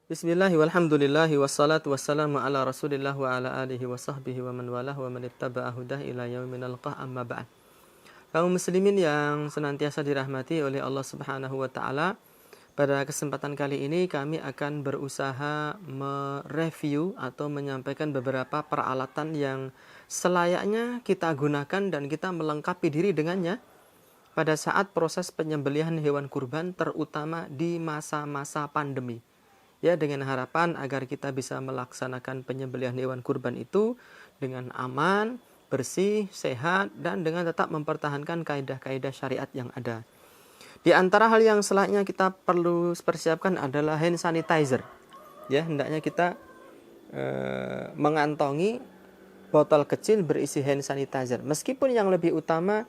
Bismillahi walhamdulillahi wassalatu wassalamu ala rasulillah wa ala alihi wa sahbihi wa man walah wa man ittaba'a hudah ila yaumin alqah amma ba'd. Kaum muslimin yang senantiasa dirahmati oleh Allah Subhanahu wa taala, pada kesempatan kali ini kami akan berusaha mereview atau menyampaikan beberapa peralatan yang selayaknya kita gunakan dan kita melengkapi diri dengannya pada saat proses penyembelihan hewan kurban, terutama di masa-masa pandemi. Ya, dengan harapan agar kita bisa melaksanakan penyembelihan hewan kurban itu dengan aman, bersih, sehat, dan dengan tetap mempertahankan kaidah-kaidah syariat yang ada. Di antara hal yang selanjutnya kita perlu persiapkan adalah hand sanitizer. Ya, hendaknya kita mengantongi botol kecil berisi hand sanitizer. Meskipun yang lebih utama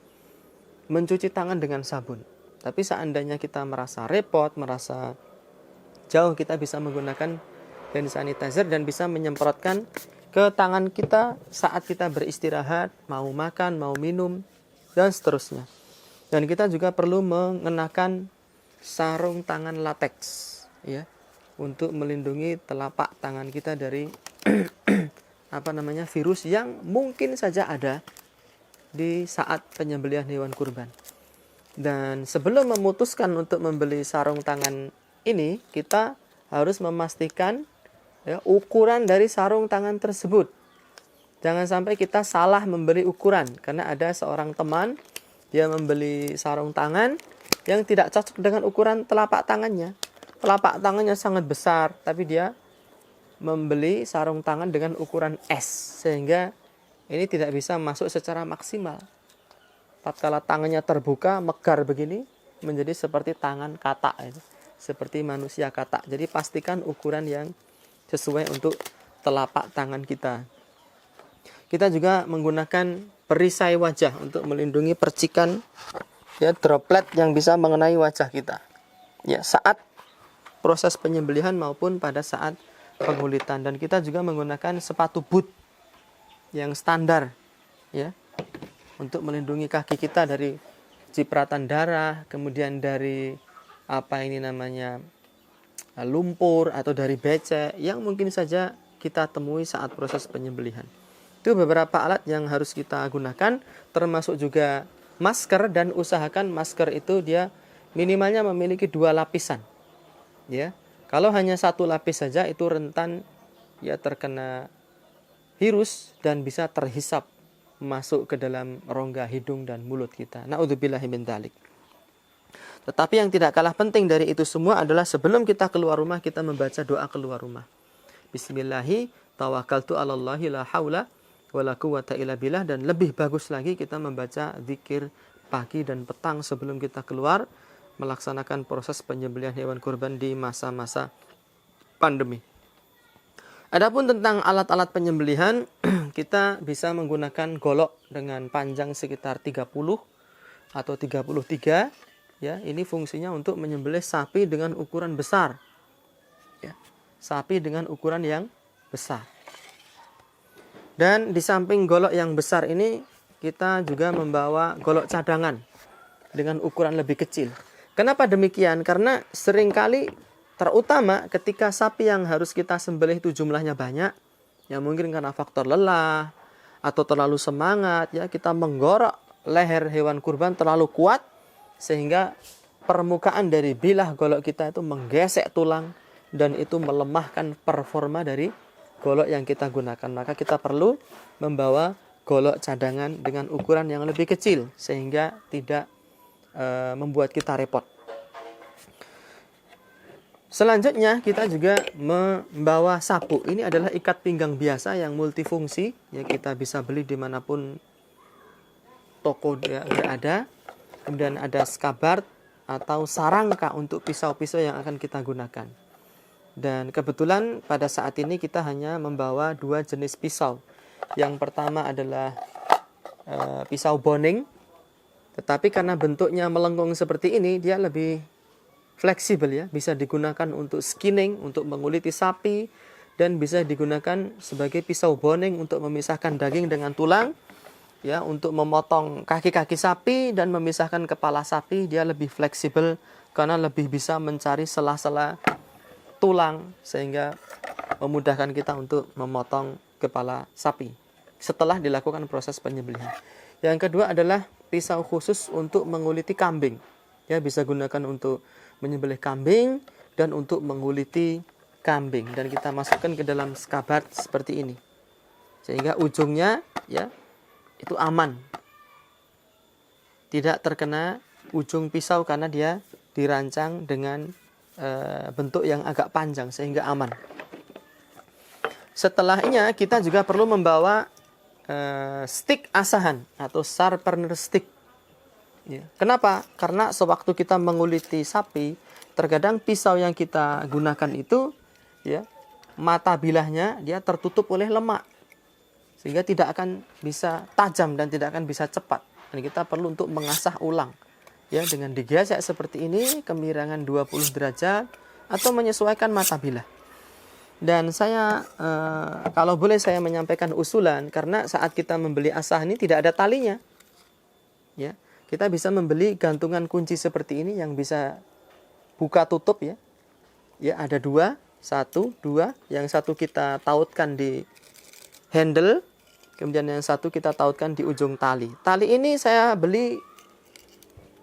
mencuci tangan dengan sabun. Tapi seandainya kita merasa repot, merasa jauh, kita bisa menggunakan hand sanitizer dan bisa menyemprotkan ke tangan kita saat kita beristirahat, mau makan, mau minum, dan seterusnya. Dan kita juga perlu mengenakan sarung tangan latex, ya, untuk melindungi telapak tangan kita dari virus yang mungkin saja ada di saat penyembelihan hewan kurban. Dan sebelum memutuskan untuk membeli sarung tangan ini, kita harus memastikan ukuran dari sarung tangan tersebut. Jangan sampai kita salah membeli ukuran, karena ada seorang teman dia membeli sarung tangan yang tidak cocok dengan ukuran telapak tangannya. Telapak tangannya sangat besar, tapi dia membeli sarung tangan dengan ukuran S, sehingga ini tidak bisa masuk secara maksimal. Tatkala tangannya terbuka, megar begini, menjadi seperti tangan katak itu. Seperti manusia katak. Jadi pastikan ukuran yang sesuai untuk telapak tangan kita. Kita juga menggunakan perisai wajah untuk melindungi percikan, ya, droplet yang bisa mengenai wajah kita, ya, saat proses penyembelihan maupun pada saat pengulitan. Dan kita juga menggunakan sepatu boot yang standar, ya, untuk melindungi kaki kita dari cipratan darah, kemudian dari lumpur atau dari becek yang mungkin saja kita temui saat proses penyembelihan. Itu beberapa alat yang harus kita gunakan, termasuk juga masker, dan usahakan masker itu dia minimalnya memiliki 2 lapisan. Ya. Kalau hanya 1 lapis saja itu rentan ya terkena virus dan bisa terhisap masuk ke dalam rongga hidung dan mulut kita. Na'udzubillahi min dzalik. Tetapi yang tidak kalah penting dari itu semua adalah sebelum kita keluar rumah, kita membaca doa keluar rumah. Bismillahi tawakkaltu 'alallahi la haula wala quwwata illa billah. Dan lebih bagus lagi kita membaca zikir pagi dan petang sebelum kita keluar melaksanakan proses penyembelihan hewan kurban di masa-masa pandemi. Adapun tentang alat-alat penyembelihan, kita bisa menggunakan golok dengan panjang sekitar 30 atau 33. Ya, ini fungsinya untuk menyembelih sapi dengan ukuran besar. Ya, sapi dengan ukuran yang besar. Dan di samping golok yang besar ini, kita juga membawa golok cadangan dengan ukuran lebih kecil. Kenapa demikian? Karena seringkali, terutama ketika sapi yang harus kita sembelih itu jumlahnya banyak, ya mungkin karena faktor lelah atau terlalu semangat, ya kita menggorok leher hewan kurban terlalu kuat, sehingga permukaan dari bilah golok kita itu menggesek tulang dan itu melemahkan performa dari golok yang kita gunakan. Maka kita perlu membawa golok cadangan dengan ukuran yang lebih kecil sehingga tidak membuat kita repot. Selanjutnya kita juga membawa sapu. Ini adalah ikat pinggang biasa yang multifungsi, ya, kita bisa beli dimanapun toko berada. Kemudian ada skabard atau sarangka untuk pisau-pisau yang akan kita gunakan. Dan kebetulan pada saat ini kita hanya membawa 2 jenis pisau. Yang pertama adalah pisau boning. Tetapi karena bentuknya melengkung seperti ini, dia lebih fleksibel, ya. Bisa digunakan untuk skinning, untuk menguliti sapi, dan bisa digunakan sebagai pisau boning untuk memisahkan daging dengan tulang. Ya, untuk memotong kaki-kaki sapi dan memisahkan kepala sapi, dia lebih fleksibel karena lebih bisa mencari sela-sela tulang sehingga memudahkan kita untuk memotong kepala sapi setelah dilakukan proses penyembelihan. Yang kedua adalah pisau khusus untuk menguliti kambing. Ya, bisa gunakan untuk menyembelih kambing dan untuk menguliti kambing, dan kita masukkan ke dalam skabat seperti ini. Sehingga ujungnya ya itu aman. Tidak terkena ujung pisau karena dia dirancang dengan bentuk yang agak panjang sehingga aman. Setelahnya kita juga perlu membawa stick asahan atau sharpener stick. Ya. Kenapa? Karena sewaktu kita menguliti sapi, terkadang pisau yang kita gunakan itu ya mata bilahnya dia tertutup oleh lemak sehingga tidak akan bisa tajam dan tidak akan bisa cepat. Dan kita perlu untuk mengasah ulang ya dengan digesek seperti ini kemiringan 20 derajat atau menyesuaikan mata bilah. Dan saya kalau boleh saya menyampaikan usulan, karena saat kita membeli asah ini tidak ada talinya. Ya, kita bisa membeli gantungan kunci seperti ini yang bisa buka tutup ya. Ya, ada dua, satu, dua. Yang satu kita tautkan di handle, kemudian yang satu kita tautkan di ujung tali. Tali ini saya beli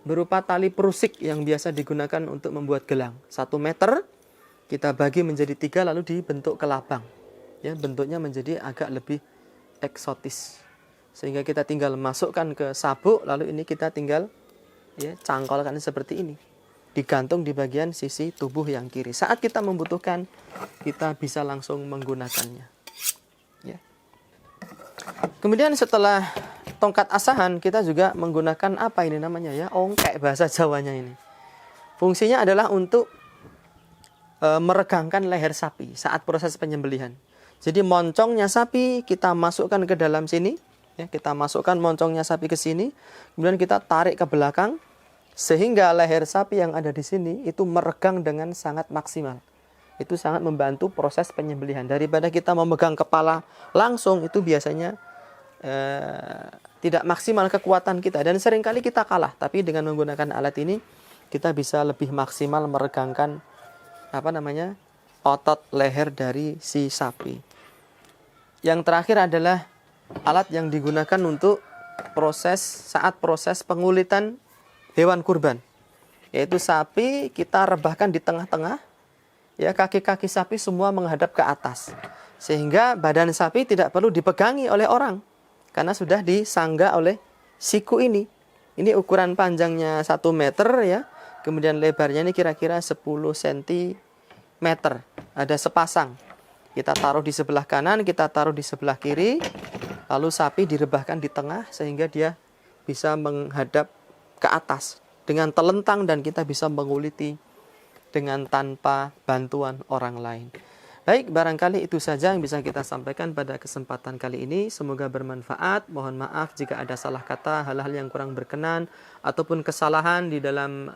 berupa tali perusik yang biasa digunakan untuk membuat gelang. 1 meter kita bagi menjadi 3 lalu dibentuk kelabang. Ya, bentuknya menjadi agak lebih eksotis. Sehingga kita tinggal masukkan ke sabuk, lalu ini kita tinggal ya cangkolkan seperti ini. Digantung di bagian sisi tubuh yang kiri. Saat kita membutuhkan, kita bisa langsung menggunakannya. Ya. Kemudian setelah tongkat asahan, kita juga menggunakan apa ini namanya ya? Ongkek bahasa Jawanya ini. Fungsinya adalah untuk meregangkan leher sapi saat proses penyembelihan. Jadi moncongnya sapi kita masukkan ke dalam sini. Ya, kita masukkan moncongnya sapi ke sini. Kemudian kita tarik ke belakang. Sehingga leher sapi yang ada di sini itu meregang dengan sangat maksimal. Itu sangat membantu proses penyembelihan. Daripada kita memegang kepala langsung, itu biasanya tidak maksimal kekuatan kita. Dan seringkali kita kalah. Tapi dengan menggunakan alat ini, kita bisa lebih maksimal meregangkan otot leher dari si sapi. Yang terakhir adalah alat yang digunakan untuk saat proses pengulitan hewan kurban, yaitu sapi kita rebahkan di tengah-tengah, ya kaki-kaki sapi semua menghadap ke atas, sehingga badan sapi tidak perlu dipegangi oleh orang, karena sudah disangga oleh siku ini. Ini ukuran panjangnya 1 meter ya, kemudian lebarnya ini kira-kira 10 cm, ada sepasang. Kita taruh di sebelah kanan, kita taruh di sebelah kiri, lalu sapi direbahkan di tengah sehingga dia bisa menghadap ke atas dengan telentang dan kita bisa menguliti dengan tanpa bantuan orang lain. Baik, barangkali itu saja yang bisa kita sampaikan pada kesempatan kali ini. Semoga bermanfaat. Mohon maaf jika ada salah kata, hal-hal yang kurang berkenan ataupun kesalahan di dalam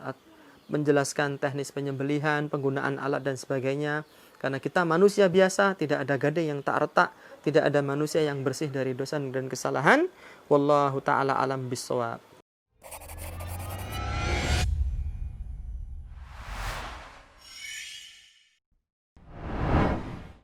menjelaskan teknis penyembelihan, penggunaan alat dan sebagainya. Karena kita manusia biasa, tidak ada gading yang tak retak, tidak ada manusia yang bersih dari dosa dan kesalahan. Wallahu ta'ala alam bissawab.